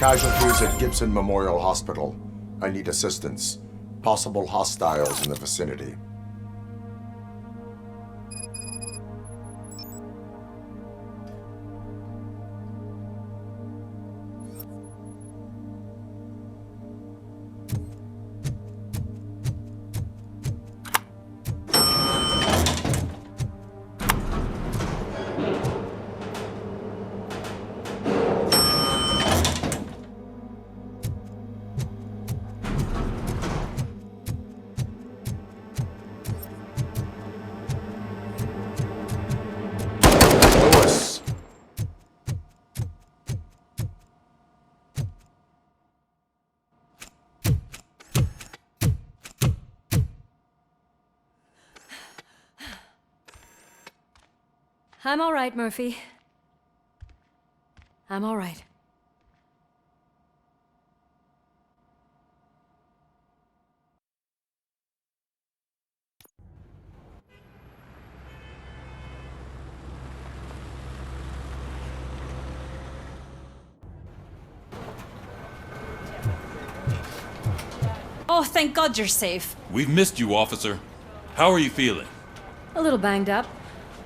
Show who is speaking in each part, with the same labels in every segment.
Speaker 1: Casualties at Gibson Memorial Hospital. I need assistance. Possible hostiles in the vicinity.
Speaker 2: I'm all right, Murphy. I'm all right. Oh, thank God you're safe.
Speaker 3: We've missed you, officer. How are you feeling?
Speaker 2: A little banged up,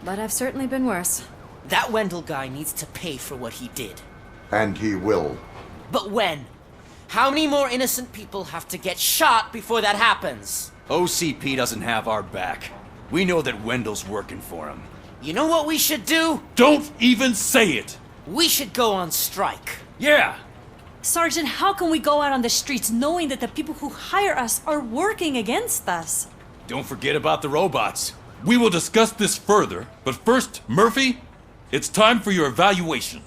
Speaker 2: but I've certainly been worse.
Speaker 4: That Wendell guy needs to pay for what he did.
Speaker 1: And he will.
Speaker 4: But when? How many more innocent people have to get shot before that happens?
Speaker 5: OCP doesn't have our back. We know that Wendell's working for him.
Speaker 4: You know what we should do?
Speaker 3: Don't even say it!
Speaker 4: We should go on strike.
Speaker 5: Yeah!
Speaker 2: Sergeant, how can we go out on the streets knowing that the people who hire us are working against us?
Speaker 5: Don't forget about the robots.
Speaker 3: We will discuss this further, but first, Murphy, it's time for your evaluation.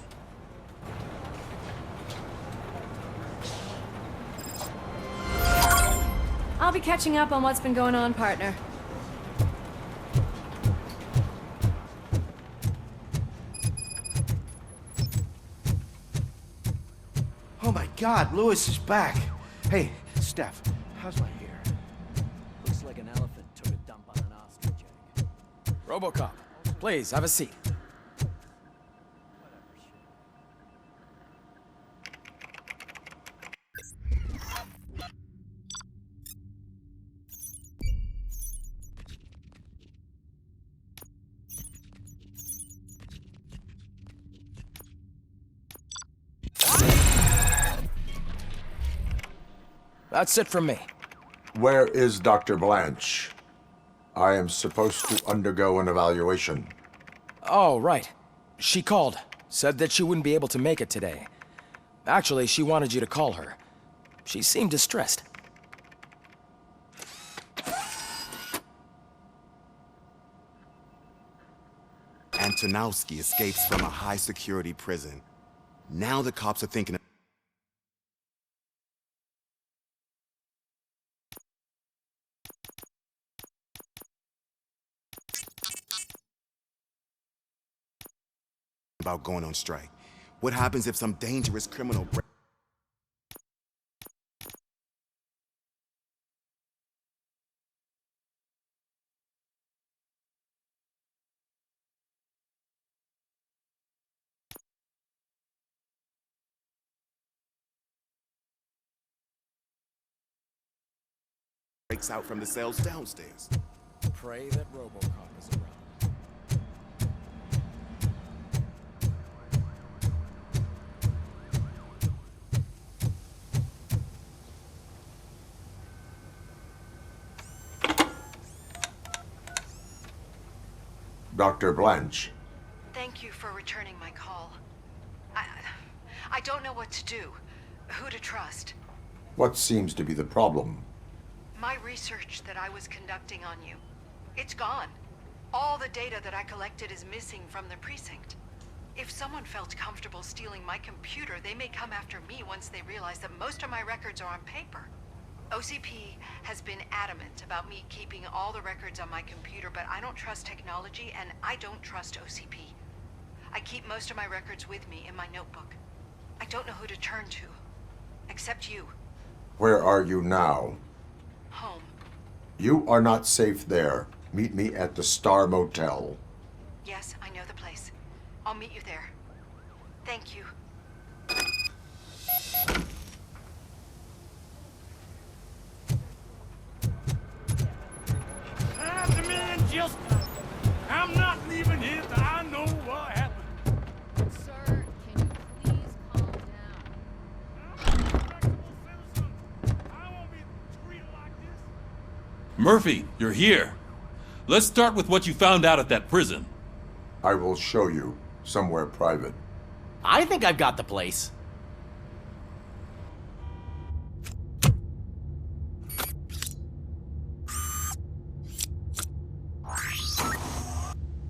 Speaker 2: I'll be catching up on what's been going on, partner.
Speaker 6: Oh my God, Lewis is back. Hey, Steph, how's my ear?
Speaker 7: Looks like an elephant took a dump on an ostrich egg.
Speaker 8: RoboCop, please, have a seat. That's it from me.
Speaker 1: Where is Dr. Blanche? I am supposed to undergo an evaluation.
Speaker 8: Oh, right. She called. Said that she wouldn't be able to make it today. Actually, she wanted you to call her. She seemed distressed.
Speaker 9: Antonowski escapes from a high-security prison. Now the cops are thinking about going on strike. What happens if some dangerous criminal breaks out from the cells downstairs?
Speaker 8: Pray that RoboCop is around.
Speaker 1: Dr. Blanche.
Speaker 10: Thank you for returning my call. I don't know what to do, who to trust.
Speaker 1: What seems to be the problem?
Speaker 10: My research that I was conducting on you, it's gone. All the data that I collected is missing from the precinct. If someone felt comfortable stealing my computer, they may come after me once they realize that most of my records are on paper. OCP has been adamant about me keeping all the records on my computer, but I don't trust technology and I don't trust OCP. I keep most of my records with me in my notebook. I don't know who to turn to, except you.
Speaker 1: Where are you now?
Speaker 10: Home.
Speaker 1: You are not safe there. Meet me at the Star Motel.
Speaker 10: Yes, I know the place. I'll meet you there. Thank you.
Speaker 11: The man just... I'm not leaving here till I know what happened.
Speaker 12: Sir, can you please calm down?
Speaker 11: I'm a respectable citizen. I won't be treated like this.
Speaker 3: Murphy, you're here. Let's start with what you found out at that prison.
Speaker 1: I will show you somewhere private.
Speaker 4: I think I've got the place.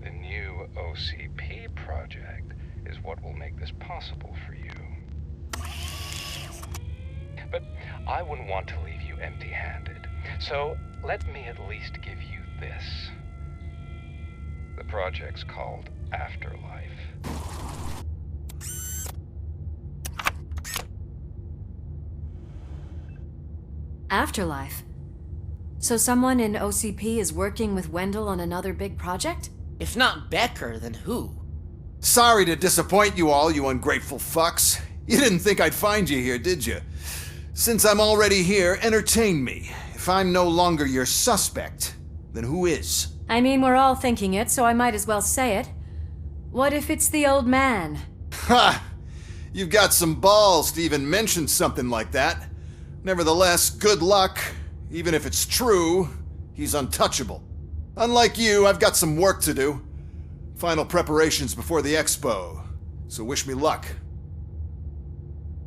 Speaker 13: The new OCP project is what will make this possible for you. But I wouldn't want to leave you empty-handed, so let me at least give you this. The project's called Afterlife.
Speaker 12: Afterlife. So someone in OCP is working with Wendell on another big project?
Speaker 4: If not Becker, then who?
Speaker 6: Sorry to disappoint you all, you ungrateful fucks. You didn't think I'd find you here, did you? Since I'm already here, entertain me. If I'm no longer your suspect, then who is?
Speaker 12: I mean, we're all thinking it, so I might as well say it. What if it's the old man?
Speaker 6: Ha! You've got some balls to even mention something like that. Nevertheless, good luck. Even if it's true, he's untouchable. Unlike you, I've got some work to do. Final preparations before the expo. So wish me luck.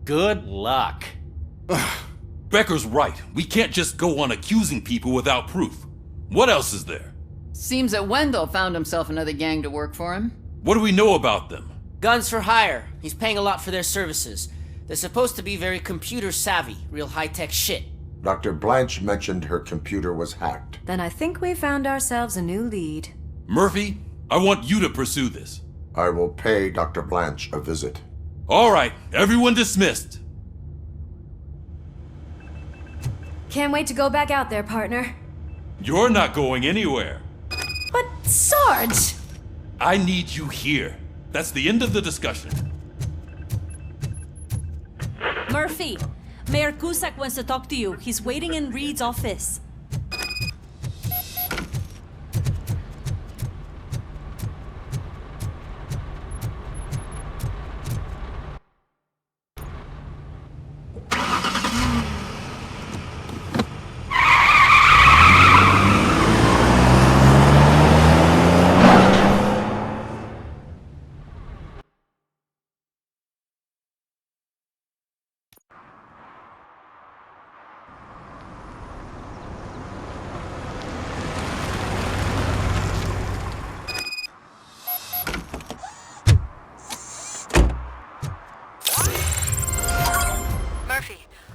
Speaker 4: Good luck.
Speaker 3: Becker's right. We can't just go on accusing people without proof. What else is there?
Speaker 14: Seems that Wendell found himself another gang to work for him.
Speaker 3: What do we know about them?
Speaker 4: Guns for hire. He's paying a lot for their services. They're supposed to be very computer savvy, real high-tech shit.
Speaker 1: Dr. Blanche mentioned her computer was hacked.
Speaker 12: Then I think we found ourselves a new lead.
Speaker 3: Murphy, I want you to pursue this.
Speaker 1: I will pay Dr. Blanche a visit.
Speaker 3: All right, everyone dismissed.
Speaker 12: Can't wait to go back out there, partner.
Speaker 3: You're not going anywhere.
Speaker 12: But Sarge!
Speaker 3: I need you here. That's the end of the discussion.
Speaker 2: Murphy, Mayor Cusack wants to talk to you. He's waiting in Reed's office.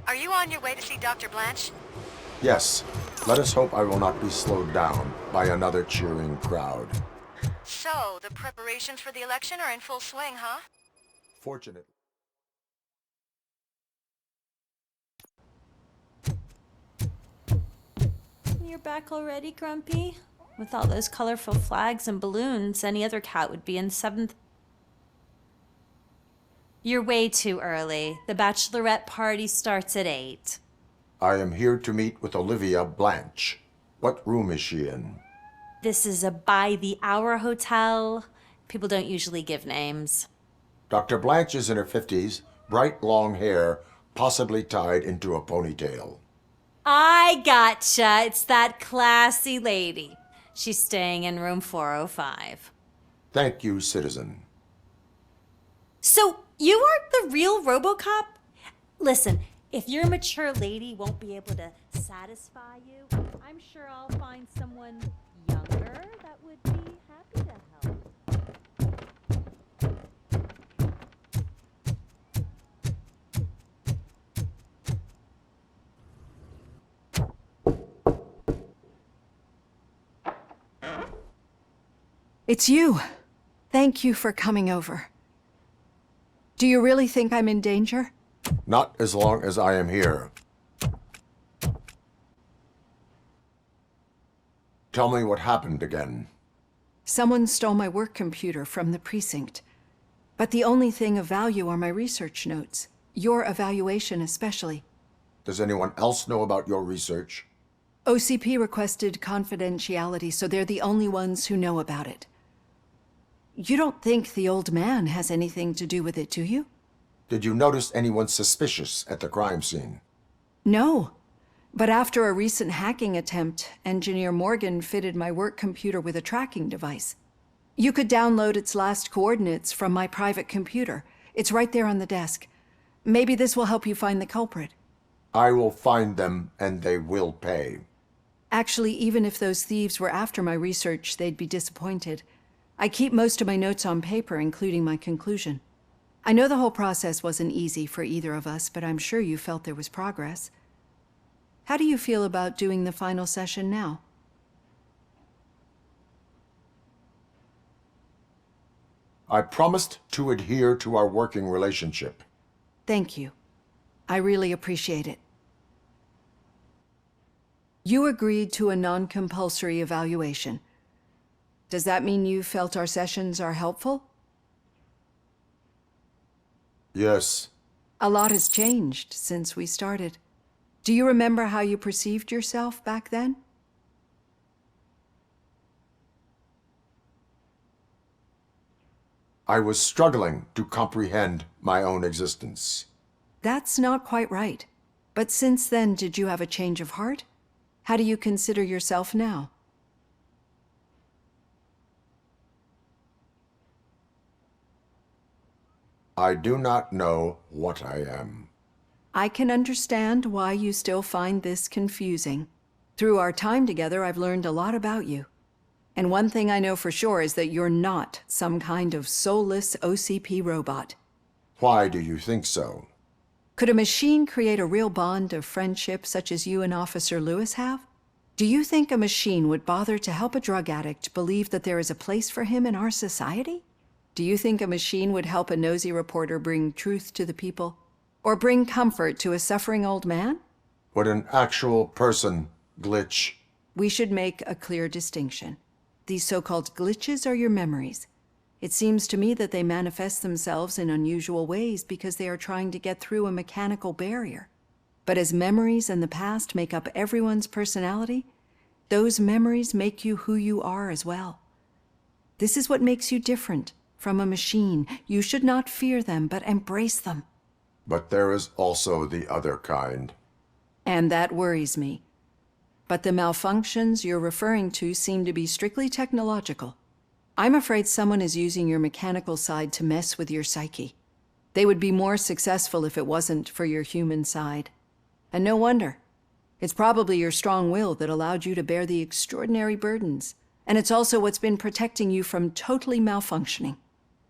Speaker 10: Are you on your way to see Dr. Blanche?
Speaker 1: Yes. Let us hope I will not be slowed down by another cheering crowd.
Speaker 10: So, the preparations for the election are in full swing, huh?
Speaker 1: Fortunately.
Speaker 2: You're back already, Grumpy? With all those colorful flags and balloons, any other cat would be in 7th. You're way too early. The bachelorette party starts at 8.
Speaker 1: I am here to meet with Olivia Blanche. What room is she in?
Speaker 2: This is a by-the-hour hotel. People don't usually give names.
Speaker 1: Dr. Blanche is in her 50s, bright long hair, possibly tied into a ponytail.
Speaker 2: I gotcha. It's that classy lady. She's staying in room 405.
Speaker 1: Thank you, citizen.
Speaker 2: So, you aren't the real RoboCop? Listen, if your mature lady won't be able to satisfy you, I'm sure I'll find someone younger that would be happy to help.
Speaker 15: It's you. Thank you for coming over. Do you really think I'm in danger?
Speaker 1: Not as long as I am here. Tell me what happened again.
Speaker 15: Someone stole my work computer from the precinct. But the only thing of value are my research notes. Your evaluation especially.
Speaker 1: Does anyone else know about your research?
Speaker 15: OCP requested confidentiality, so they're the only ones who know about it. You don't think the old man has anything to do with it, do you?
Speaker 1: Did you notice anyone suspicious at the crime scene?
Speaker 15: No. But after a recent hacking attempt, Engineer Morgan fitted my work computer with a tracking device. You could download its last coordinates from my private computer. It's right there on the desk. Maybe this will help you find the culprit.
Speaker 1: I will find them, and they will pay.
Speaker 15: Actually, even if those thieves were after my research, they'd be disappointed. I keep most of my notes on paper, including my conclusion. I know the whole process wasn't easy for either of us, but I'm sure you felt there was progress. How do you feel about doing the final session now?
Speaker 1: I promised to adhere to our working relationship.
Speaker 15: Thank you. I really appreciate it. You agreed to a non-compulsory evaluation. Does that mean you felt our sessions are helpful?
Speaker 1: Yes.
Speaker 15: A lot has changed since we started. Do you remember how you perceived yourself back then?
Speaker 1: I was struggling to comprehend my own existence.
Speaker 15: That's not quite right. But since then, did you have a change of heart? How do you consider yourself now?
Speaker 1: I do not know what I am.
Speaker 15: I can understand why you still find this confusing. Through our time together, I've learned a lot about you. And one thing I know for sure is that you're not some kind of soulless OCP robot.
Speaker 1: Why do you think so?
Speaker 15: Could a machine create a real bond of friendship such as you and Officer Lewis have? Do you think a machine would bother to help a drug addict believe that there is a place for him in our society? Do you think a machine would help a nosy reporter bring truth to the people? Or bring comfort to a suffering old man?
Speaker 1: Would an actual person glitch?
Speaker 15: We should make a clear distinction. These so-called glitches are your memories. It seems to me that they manifest themselves in unusual ways because they are trying to get through a mechanical barrier. But as memories and the past make up everyone's personality, those memories make you who you are as well. This is what makes you different from a machine. You should not fear them, but embrace them.
Speaker 1: But there is also the other kind.
Speaker 15: And that worries me. But the malfunctions you're referring to seem to be strictly technological. I'm afraid someone is using your mechanical side to mess with your psyche. They would be more successful if it wasn't for your human side. And no wonder. It's probably your strong will that allowed you to bear the extraordinary burdens. And it's also what's been protecting you from totally malfunctioning.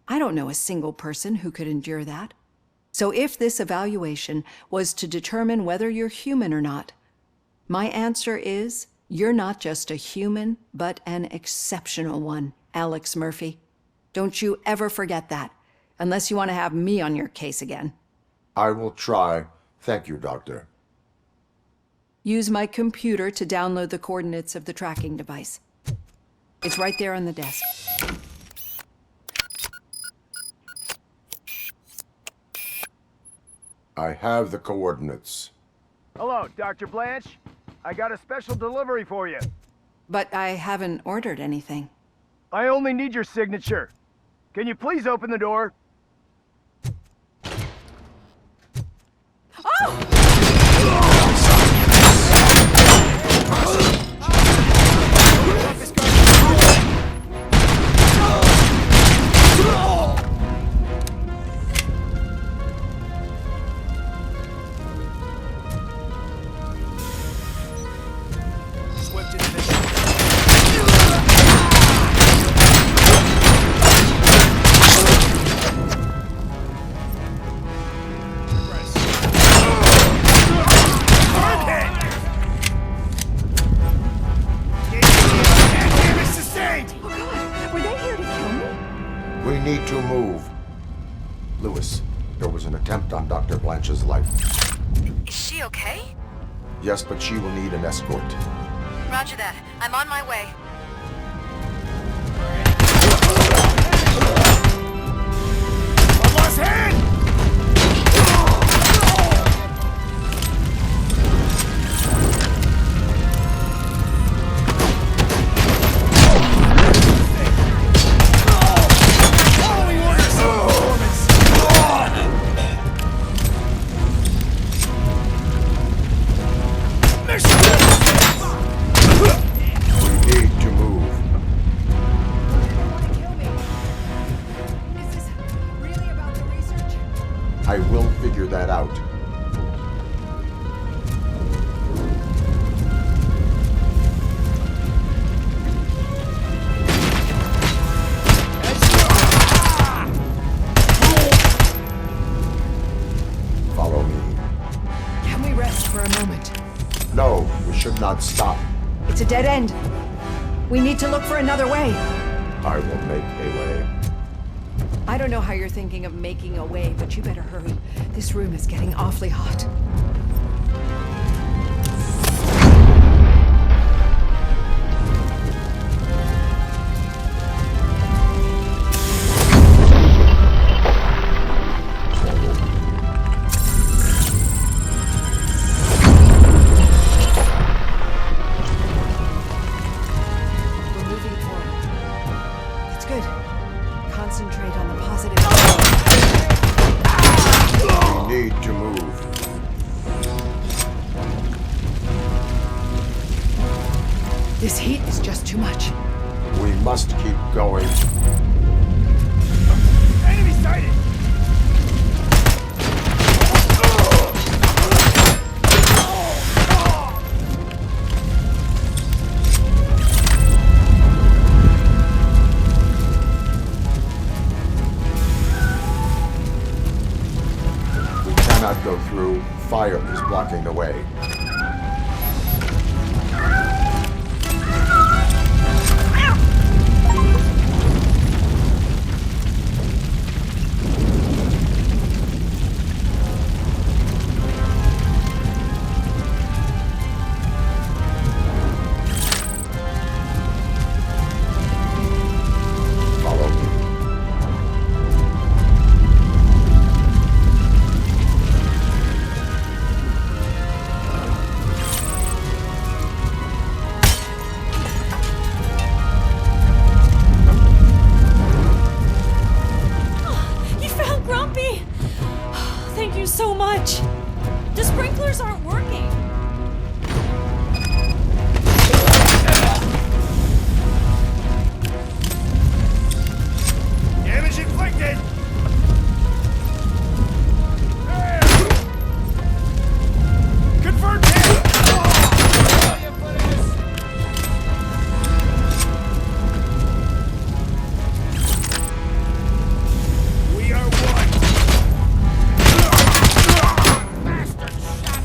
Speaker 15: I don't know a single person who could endure that. So if this evaluation was to determine whether you're human or not, my answer is, you're not just a human, but an exceptional one, Alex Murphy. Don't you ever forget that, unless you want to have me on your case again.
Speaker 1: I will try. Thank you, Doctor.
Speaker 15: Use my computer to download the coordinates of the tracking device. It's right there on the desk.
Speaker 1: I have the coordinates.
Speaker 16: Hello, Dr. Blanche. I got a special delivery for you.
Speaker 15: But I haven't ordered anything.
Speaker 16: I only need your signature. Can you please open the door?
Speaker 1: We need to move. Lewis, there was an attempt on Dr. Blanche's life.
Speaker 10: Is she okay?
Speaker 1: Yes, but she will need an escort.
Speaker 10: Roger that. I'm on my way.
Speaker 11: I lost hand!
Speaker 1: I will figure that out. Follow me.
Speaker 15: Can we rest for a moment?
Speaker 1: No, we should not stop.
Speaker 15: It's a dead end. We need to look for another way.
Speaker 1: I will make a way.
Speaker 15: I don't know how you're thinking of making a way, but you better hurry. This room is getting awfully hot. We're moving forward. It's good. Concentrate on the positive.
Speaker 1: We need to move.
Speaker 15: This heat is just too much.
Speaker 1: We must keep going.
Speaker 16: Enemy sighted!
Speaker 1: We cannot go through. Fire is blocking the way. Follow me.
Speaker 2: You found Grumpy! Thank you so much. The sprinklers aren't working.
Speaker 16: Damage inflicted! Confirmed hit! We are one! Bastard shot!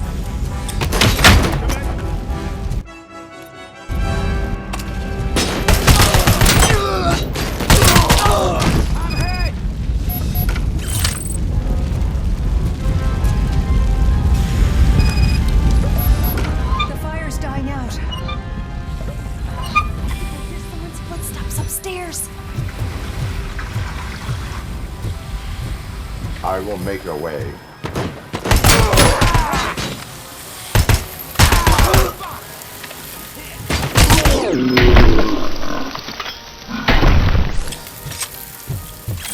Speaker 16: I'm hit!
Speaker 15: The fire's dying out.
Speaker 2: Here's someone's footsteps upstairs.
Speaker 1: I will make a way.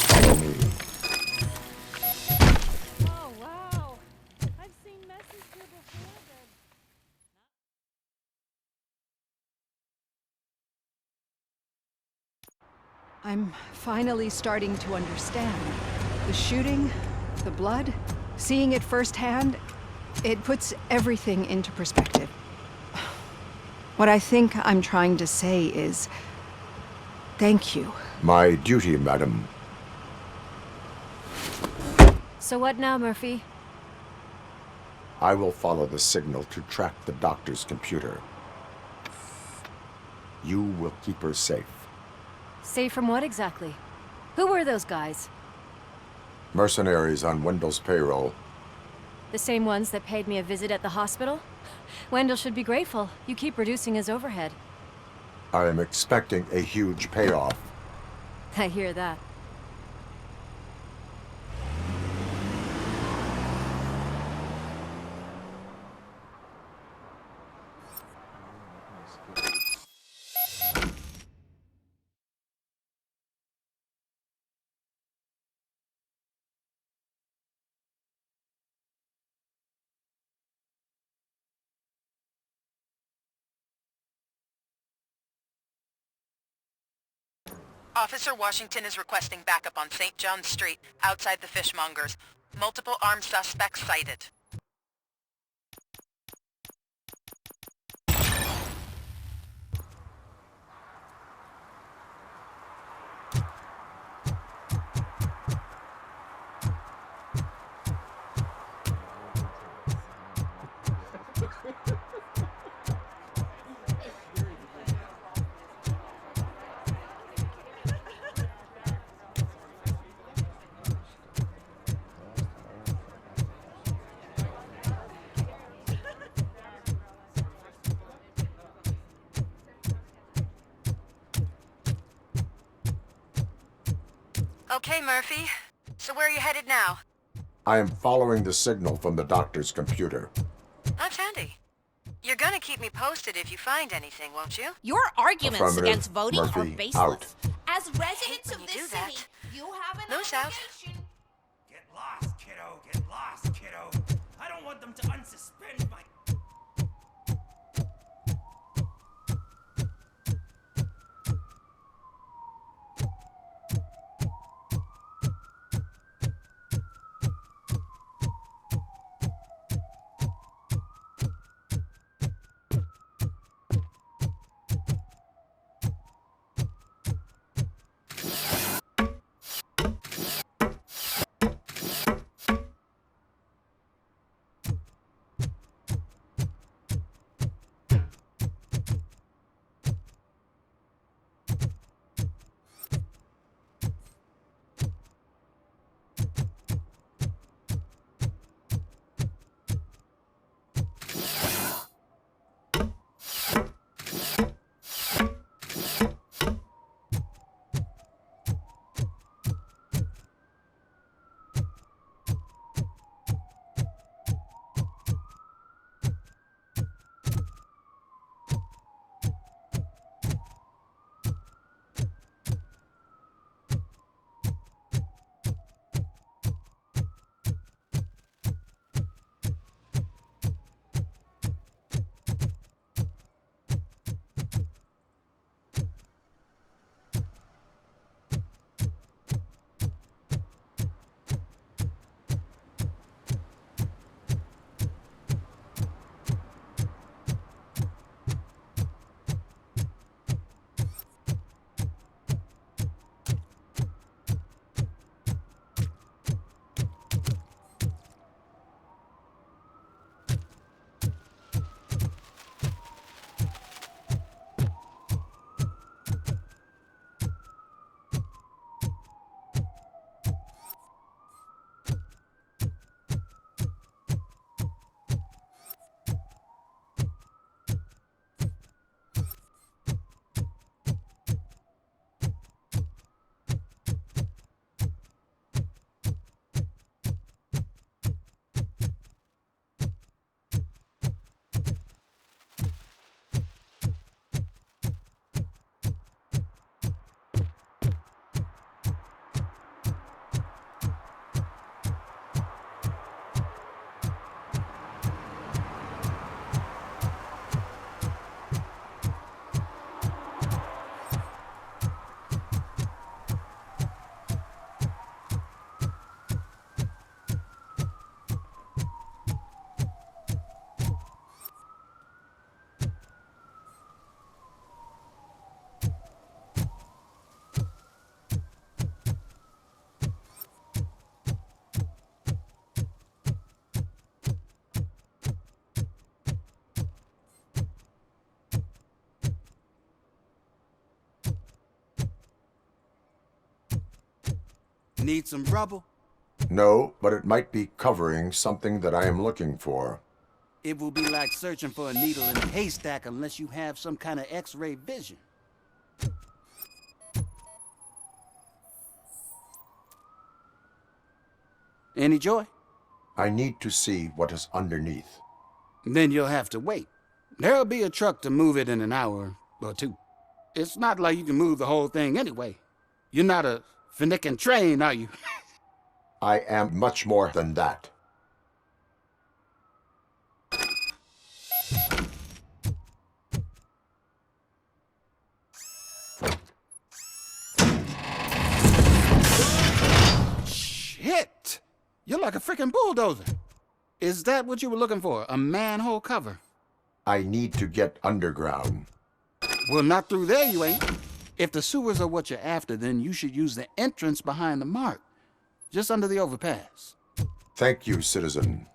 Speaker 1: Follow me.
Speaker 2: Oh, wow. I've seen messes here before, but...
Speaker 15: I'm finally starting to understand. The shooting, the blood, seeing it firsthand, it puts everything into perspective. What I think I'm trying to say is, thank you.
Speaker 1: My duty, madam.
Speaker 12: So what now, Murphy?
Speaker 1: I will follow the signal to track the doctor's computer. You will keep her safe.
Speaker 12: Safe from what exactly? Who were those guys?
Speaker 1: Mercenaries on Wendell's payroll.
Speaker 12: The same ones that paid me a visit at the hospital? Wendell should be grateful. You keep reducing his overhead.
Speaker 1: I am expecting a huge payoff.
Speaker 12: I hear that.
Speaker 10: Officer Washington is requesting backup on St. John's Street, outside the fishmongers. Multiple armed suspects sighted. Okay, Murphy. So where are you headed now?
Speaker 1: I am following the signal from the doctor's computer.
Speaker 10: That's handy. You're gonna keep me posted if you find anything, won't you?
Speaker 17: Your arguments
Speaker 1: Affirmative.
Speaker 17: against voting
Speaker 1: Murphy,
Speaker 17: are baseless.
Speaker 1: out.
Speaker 17: As residents
Speaker 10: when
Speaker 17: of
Speaker 10: you do
Speaker 17: this
Speaker 10: that.
Speaker 17: city, you have an
Speaker 10: Loose out.
Speaker 17: obligation.
Speaker 11: Get lost, kiddo. Get lost, kiddo. I don't want them to unsuspend my...
Speaker 9: Need some rubble?
Speaker 1: No, but it might be covering something that I am looking for.
Speaker 9: It will be like searching for a needle in a haystack unless you have some kind of X-ray vision. Any joy?
Speaker 1: I need to see what is underneath.
Speaker 9: Then you'll have to wait. There'll be a truck to move it in an hour or two. It's not like you can move the whole thing anyway. You're not a finicking train, are you?
Speaker 1: I am much more than that.
Speaker 9: Shit! You're like like a freaking bulldozer. Is that what you were looking for? A manhole cover?
Speaker 1: I need to get underground.
Speaker 9: Well, not through there, you ain't. If the sewers are what you're after, then you should use the entrance behind the mark, just under the overpass.
Speaker 1: Thank you, citizen.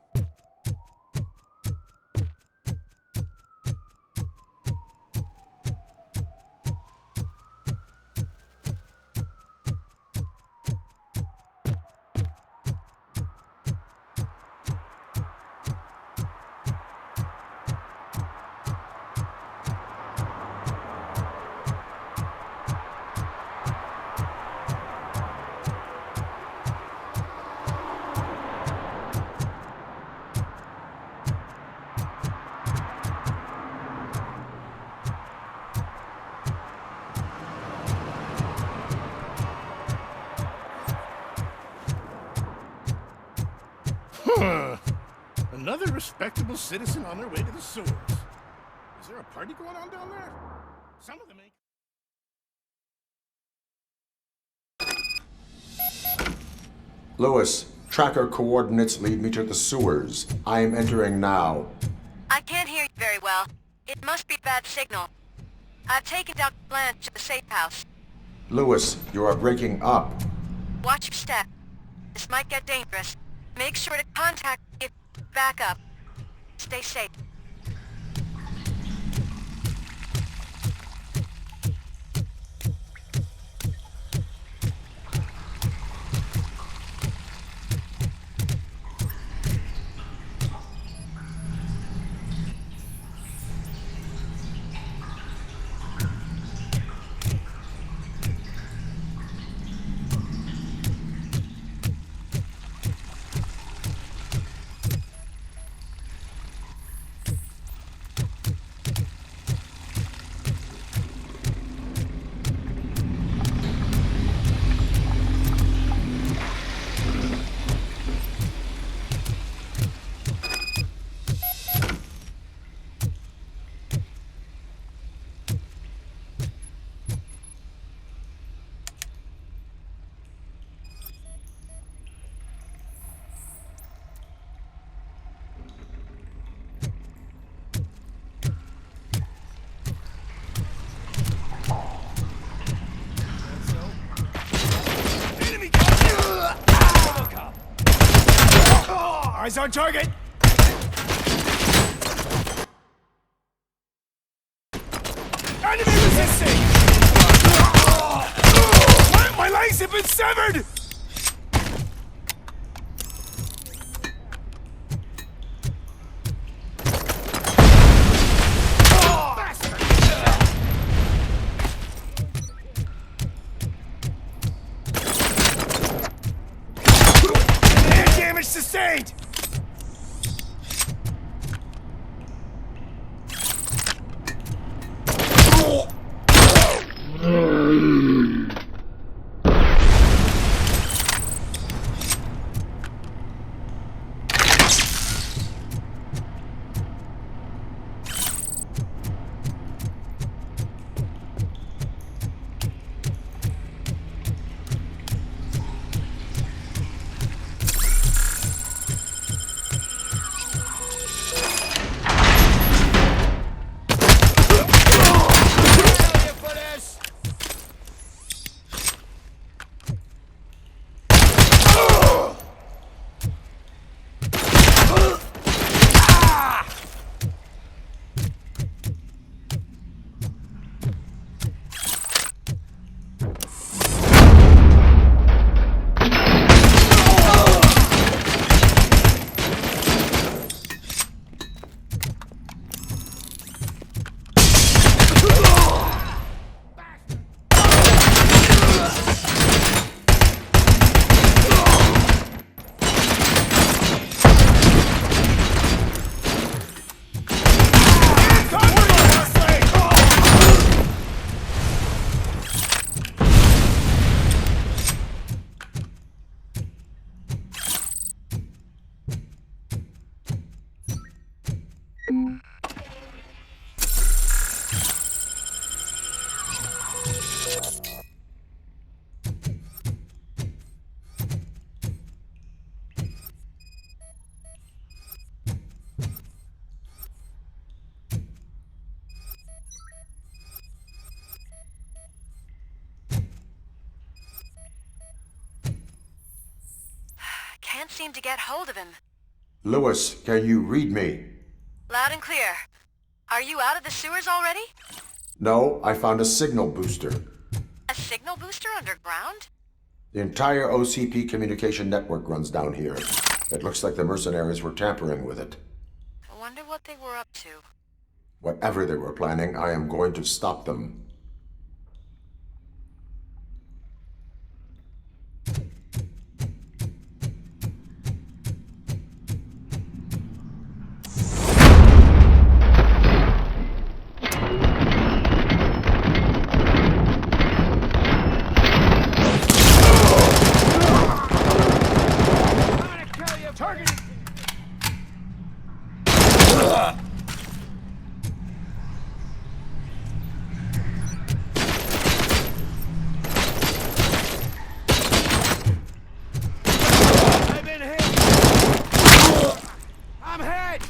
Speaker 11: Another respectable citizen on their way to the sewers. Is there a party going on down there? Some of them ain't.
Speaker 1: Lewis, tracker coordinates lead me to the sewers. I am entering now.
Speaker 10: I can't hear you very well. It must be a bad signal. I've taken Dr. Blanche to the safe house.
Speaker 1: Lewis, you are breaking up.
Speaker 10: Watch your step. This might get dangerous. Make sure to contact me if you back up. Stay safe.
Speaker 16: Eyes on target! Enemy resisting! My legs have been severed! Damage sustained!
Speaker 10: can't seem to get hold of him.
Speaker 1: Lewis, can you read me?
Speaker 10: Loud and clear. Are you out of the sewers already?
Speaker 1: No, I found a signal booster.
Speaker 10: A signal booster underground?
Speaker 1: The entire OCP communication network runs down here. It looks like the mercenaries were tampering with it.
Speaker 10: I wonder what they were up to.
Speaker 1: Whatever they were planning, I am going to stop them.
Speaker 16: I'm hit!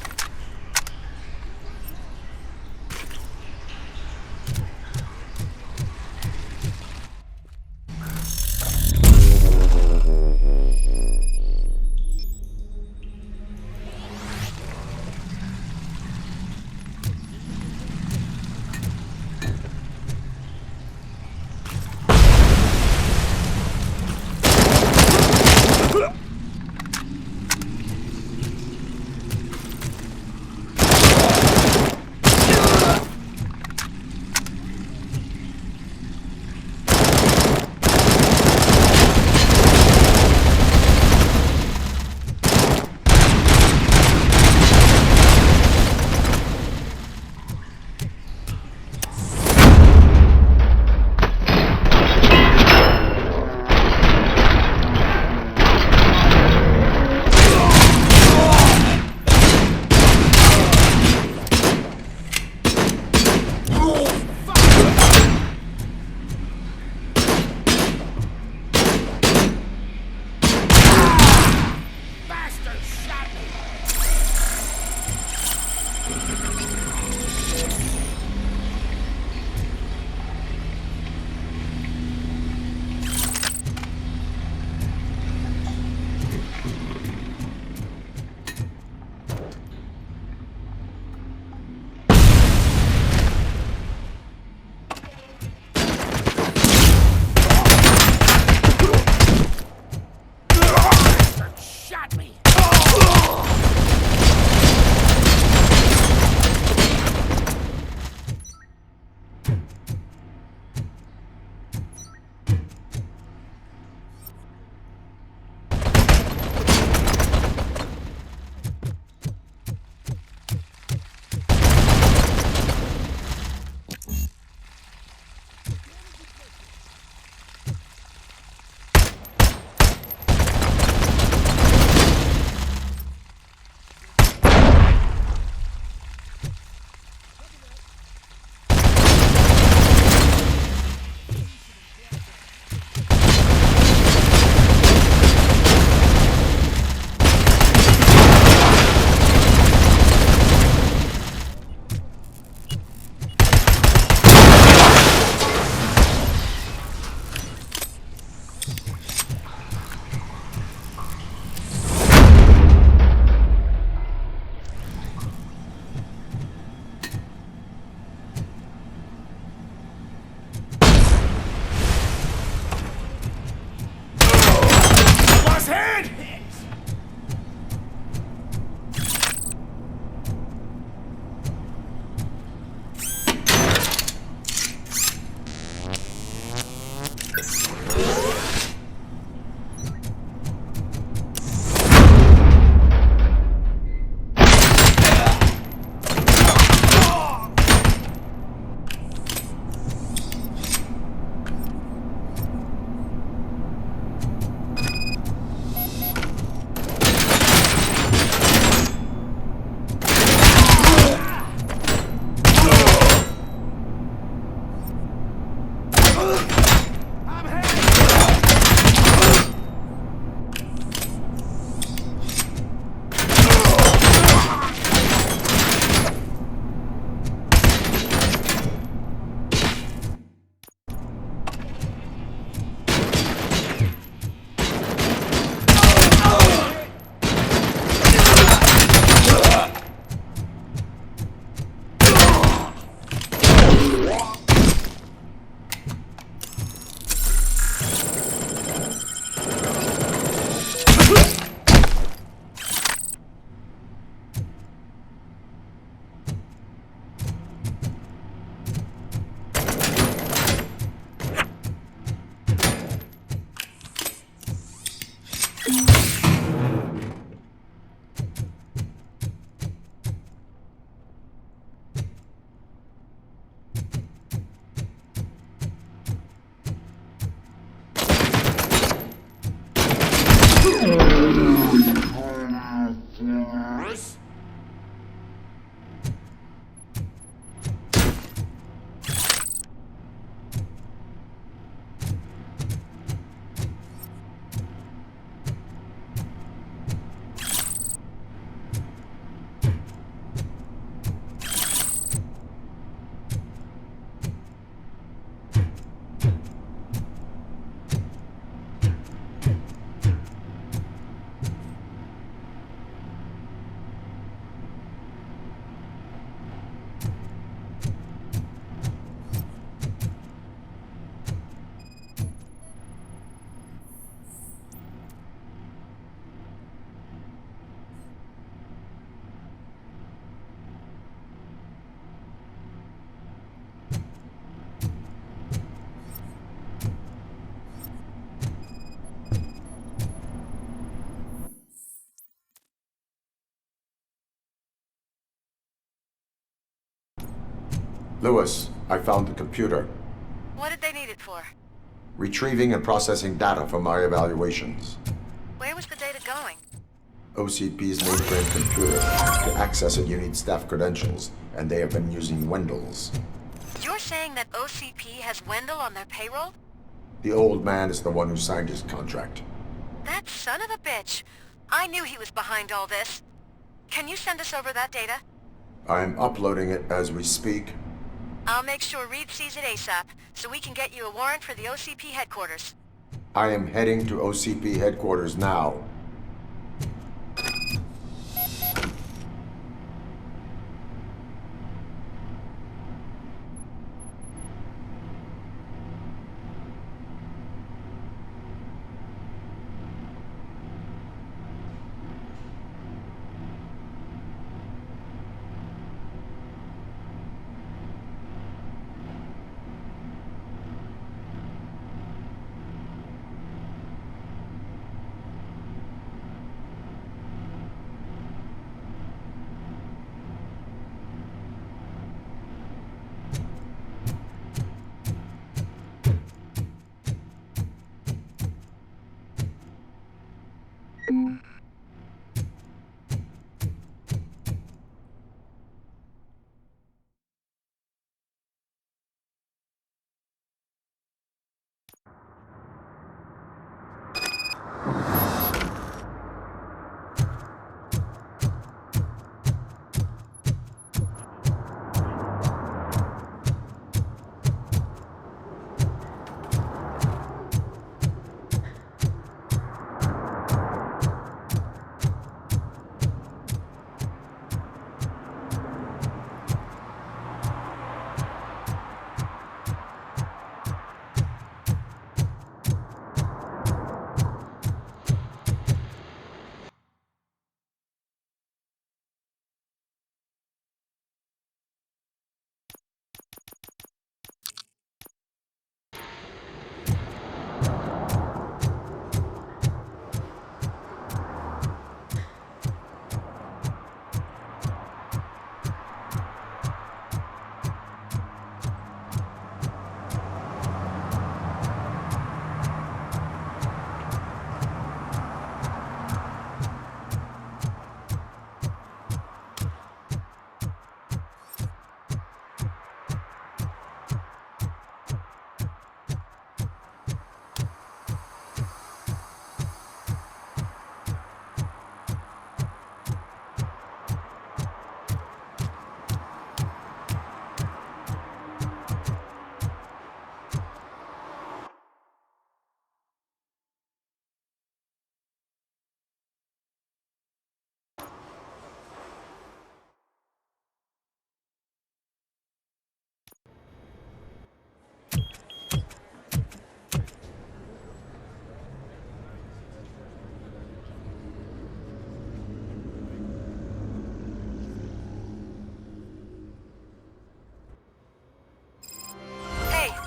Speaker 9: Shot me!
Speaker 1: Lewis, I found the computer.
Speaker 10: What did they need it for?
Speaker 1: Retrieving and processing data from my evaluations.
Speaker 10: Where was the data going?
Speaker 1: OCP's mainframe computer. To access it, you need staff credentials, and they have been using Wendell's.
Speaker 10: You're saying that OCP has Wendell on their payroll?
Speaker 1: The old man is the one who signed his contract.
Speaker 10: That son of a bitch. I knew he was behind all this. Can you send us over that data?
Speaker 1: I'm uploading it as we speak.
Speaker 10: I'll make sure Reed sees it ASAP, so we can get you a warrant for the OCP headquarters.
Speaker 1: I am heading to OCP headquarters now.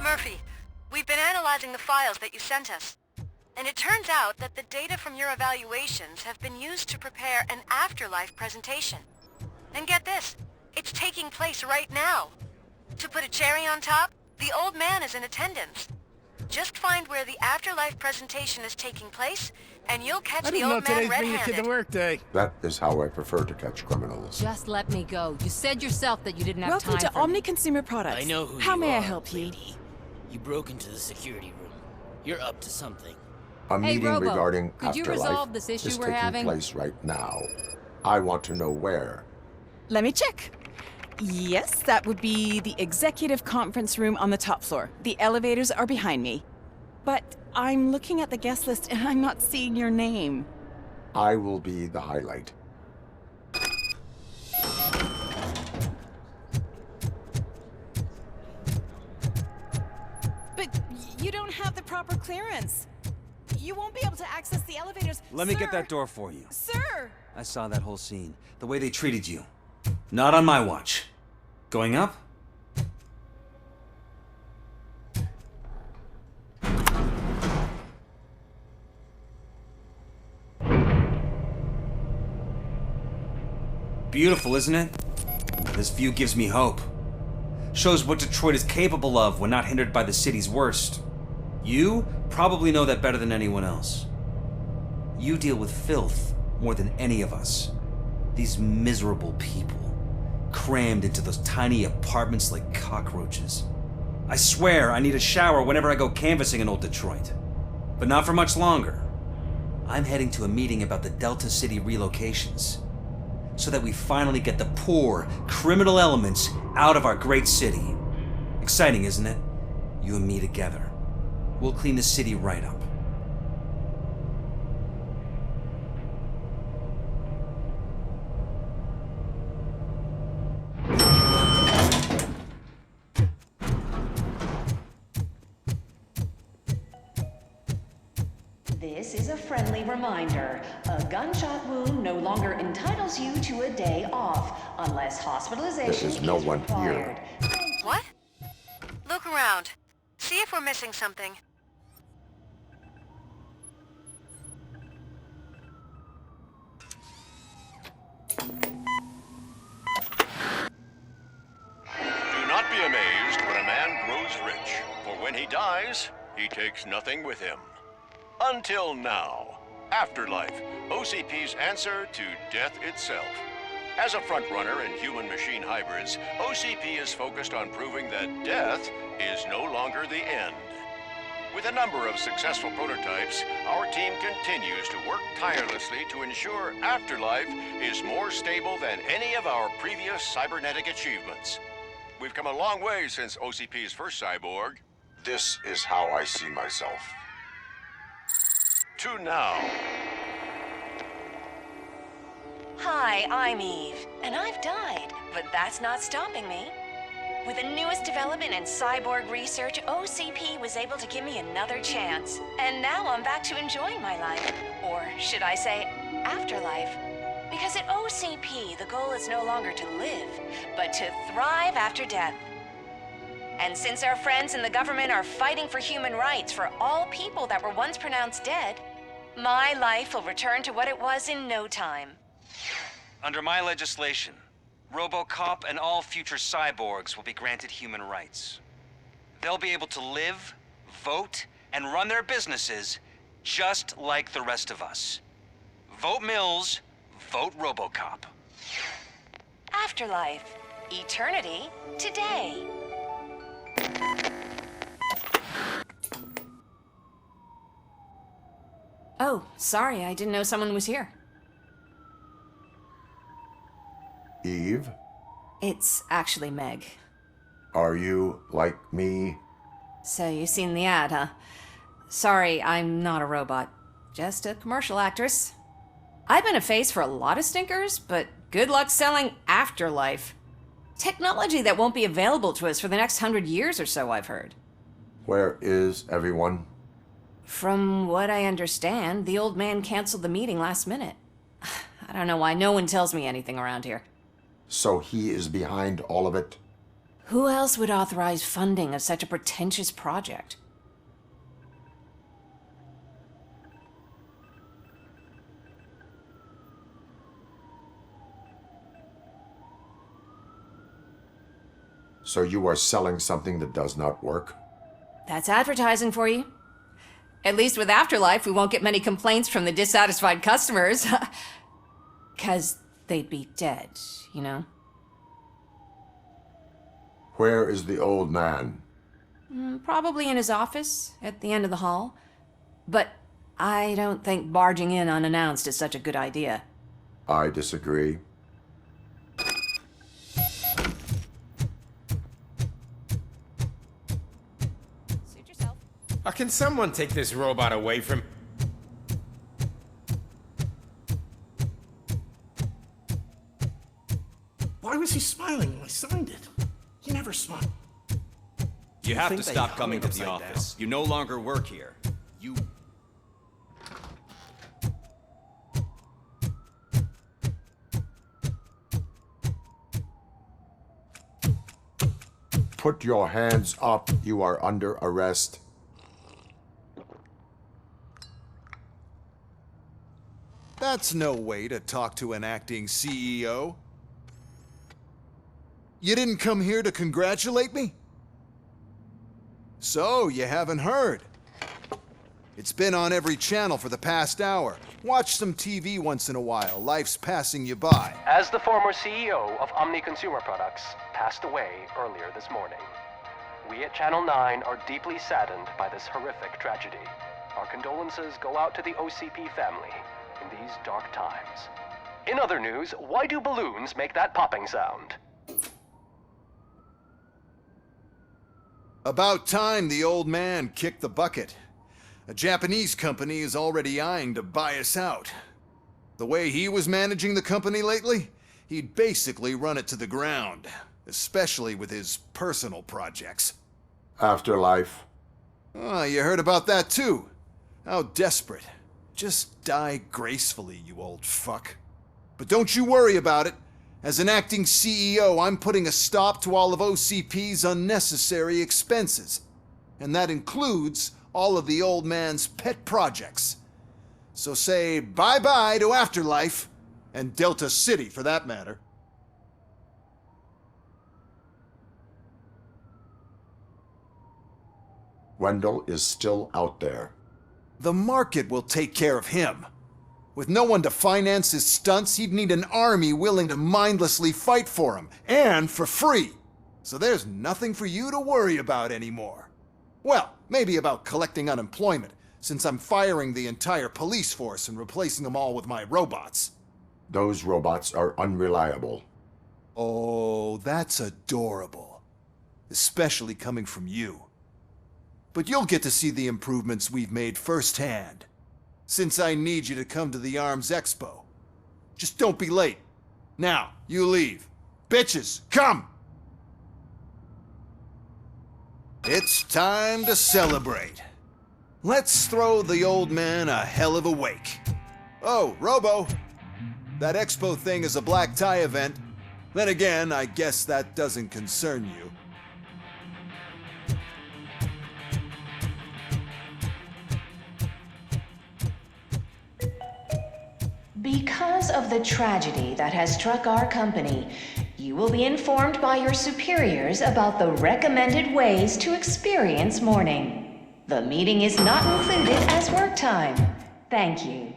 Speaker 10: Murphy, we've been analyzing the files that you sent us. And it turns out that the data from your evaluations have been used to prepare an afterlife presentation. And get this, it's taking place right now. To put a cherry on top, the old man is in attendance. Just find where the afterlife presentation is taking place, and you'll catch
Speaker 11: I
Speaker 10: the
Speaker 11: didn't know
Speaker 10: old man
Speaker 11: today's bring the kid
Speaker 10: red-handed.
Speaker 11: to work day.
Speaker 1: That is how I prefer to catch criminals.
Speaker 18: Just let me go. You said yourself that you didn't have
Speaker 19: Welcome
Speaker 18: time
Speaker 19: to
Speaker 18: for
Speaker 19: Omni
Speaker 18: me.
Speaker 19: Consumer Products.
Speaker 4: I know who
Speaker 19: How
Speaker 4: you
Speaker 19: may I
Speaker 4: are,
Speaker 19: help you?
Speaker 4: lady. You broke into the security room. You're up to something.
Speaker 1: A
Speaker 18: Hey,
Speaker 1: meeting
Speaker 18: Robo,
Speaker 1: regarding
Speaker 18: could you
Speaker 1: afterlife
Speaker 18: resolve this issue
Speaker 1: is
Speaker 18: we're
Speaker 1: taking
Speaker 18: having?
Speaker 1: place right now. I want to know where.
Speaker 19: Let me check. Yes, that would be the executive conference room on the top floor. The elevators are behind me. But I'm looking at the guest list and I'm not seeing your name.
Speaker 1: I will be the highlight.
Speaker 19: But you don't have the proper clearance. You won't be able to access the elevators.
Speaker 5: Let me
Speaker 19: Sir!
Speaker 5: get that door for you.
Speaker 19: Sir!
Speaker 5: I saw that whole scene. The way they treated you. Not on my watch. Going up? Beautiful, isn't it? This view gives me hope. Shows what Detroit is capable of when not hindered by the city's worst. You probably know that better than anyone else. You deal with filth more than any of us. These miserable people, crammed into those tiny apartments like cockroaches. I swear I need a shower whenever I go canvassing in old Detroit. But not for much longer. I'm heading to a meeting about the Delta City relocations, so that we finally get the poor, criminal elements out of our great city. Exciting, isn't it? You and me together. We'll clean the city right up.
Speaker 20: This is a friendly reminder. A gunshot wound no longer entitles you to a day off, unless hospitalization
Speaker 1: There is no one
Speaker 20: required.
Speaker 1: here.
Speaker 10: What? Look around. See if we're missing something.
Speaker 21: Do not be amazed when a man grows rich, for when he dies, he takes nothing with him. Until now. Afterlife, OCP's answer to death itself. As a frontrunner in human-machine hybrids, OCP is focused on proving that death is no longer the end. With a number of successful prototypes, our team continues to work tirelessly to ensure Afterlife is more stable than any of our previous cybernetic achievements. We've come a long way since OCP's first cyborg.
Speaker 1: This is how I see myself.
Speaker 21: To now.
Speaker 20: Hi, I'm Eve, and I've died, but that's not stopping me. With the newest development in cyborg research, OCP was able to give me another chance. And now I'm back to enjoying my life. Or should I say, afterlife. Because at OCP, the goal is no longer to live, but to thrive after death. And since our friends in the government are fighting for human rights for all people that were once pronounced dead, my life will return to what it was in no time.
Speaker 5: Under my legislation, RoboCop and all future cyborgs will be granted human rights. They'll be able to live, vote, and run their businesses just like the rest of us. Vote Mills, vote RoboCop.
Speaker 20: Afterlife. Eternity. Today.
Speaker 12: Oh, sorry, I didn't know someone was here.
Speaker 1: Eve,
Speaker 12: It's actually Meg.
Speaker 1: are you like me?
Speaker 12: So you've seen the ad, huh? Sorry, I'm not a robot. Just a commercial actress. I've been a face for a lot of stinkers, but good luck selling Afterlife. Technology that won't be available to us for the next 100 years or so, I've heard.
Speaker 1: Where is everyone?
Speaker 12: From what I understand, the old man canceled the meeting last minute. I don't know why no one tells me anything around here.
Speaker 1: So he is behind all of it?
Speaker 12: Who else would authorize funding of such a pretentious project?
Speaker 1: So you are selling something that does not work?
Speaker 12: That's advertising for you. At least with Afterlife, we won't get many complaints from the dissatisfied customers. 'Cause they'd be dead, you know?
Speaker 1: Where is the old man?
Speaker 12: Probably in his office, at the end of the hall. But I don't think barging in unannounced is such a good idea.
Speaker 1: I disagree.
Speaker 12: Suit yourself.
Speaker 7: Can someone take this robot away from...
Speaker 11: Why was he smiling when I signed it? He never smiled.
Speaker 5: You have to
Speaker 11: think they
Speaker 5: stop
Speaker 11: hung
Speaker 5: coming
Speaker 11: it
Speaker 5: to the
Speaker 11: upside
Speaker 5: office. You no longer work here. You...
Speaker 1: Put your hands up. You are under arrest.
Speaker 6: That's no way to talk to an acting CEO. You didn't come here to congratulate me? So, you haven't heard. It's been on every channel for the past hour. Watch some TV once in a while. Life's passing you by.
Speaker 22: As the former CEO of Omni Consumer Products passed away earlier this morning, we at Channel 9 are deeply saddened by this horrific tragedy. Our condolences go out to the OCP family in these dark times. In other news, why do balloons make that popping sound?
Speaker 6: About time the old man kicked the bucket. A Japanese company is already eyeing to buy us out. The way he was managing the company lately, he'd basically run it to the ground, especially with his personal projects.
Speaker 1: Afterlife.
Speaker 6: Oh, you heard about that too. How desperate. Just die gracefully, you old fuck. But don't you worry about it. As an acting CEO, I'm putting a stop to all of OCP's unnecessary expenses. And that includes all of the old man's pet projects. So say bye-bye to Afterlife, and Delta City for that matter.
Speaker 1: Wendell is still out there.
Speaker 6: The market will take care of him. With no one to finance his stunts, he'd need an army willing to mindlessly fight for him, and for free. So there's nothing for you to worry about anymore. Well, maybe about collecting unemployment, since I'm firing the entire police force and replacing them all with my robots.
Speaker 1: Those robots are unreliable.
Speaker 6: Oh, that's adorable. Especially coming from you. But you'll get to see the improvements we've made firsthand. Since I need you to come to the Arms Expo. Just don't be late. Now, you leave. Bitches, come! It's time to celebrate. Let's throw the old man a hell of a wake. Oh, Robo. That expo thing is a black tie event. Then again, I guess that doesn't concern you.
Speaker 20: Because of the tragedy that has struck our company, you will be informed by your superiors about the recommended ways to experience mourning. The meeting is not included as work time. Thank you.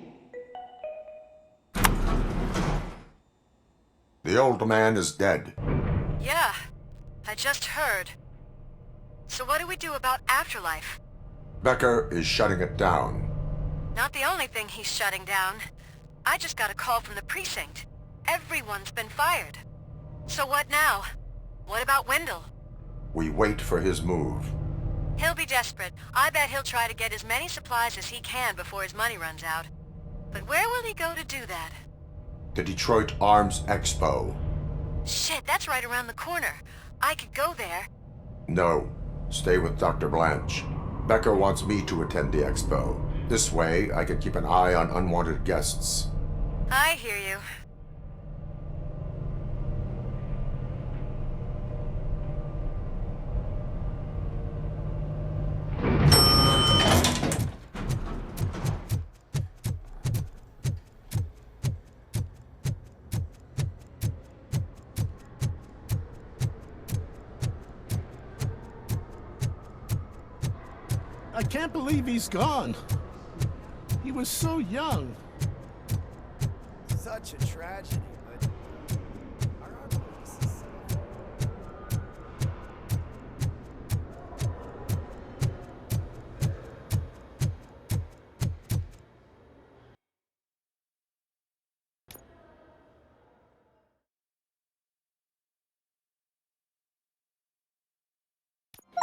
Speaker 1: The old man is dead.
Speaker 10: Yeah, I just heard. So what do we do about Afterlife?
Speaker 1: Becker is shutting it down.
Speaker 10: Not the only thing he's shutting down. I just got a call from the precinct. Everyone's been fired. So what now? What about Wendell?
Speaker 1: We wait for his move.
Speaker 10: He'll be desperate. I bet he'll try to get as many supplies as he can before his money runs out. But where will he go to do that?
Speaker 1: The Detroit Arms Expo.
Speaker 10: Shit, that's right around the corner. I could go there.
Speaker 1: No, stay with Dr. Blanche. Becker wants me to attend the expo. This way, I can keep an eye on unwanted guests.
Speaker 10: I hear you.
Speaker 11: I can't believe he's gone. He was so young.
Speaker 16: Such a tragedy, but our artists is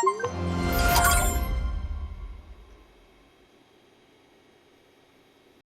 Speaker 2: Thank you.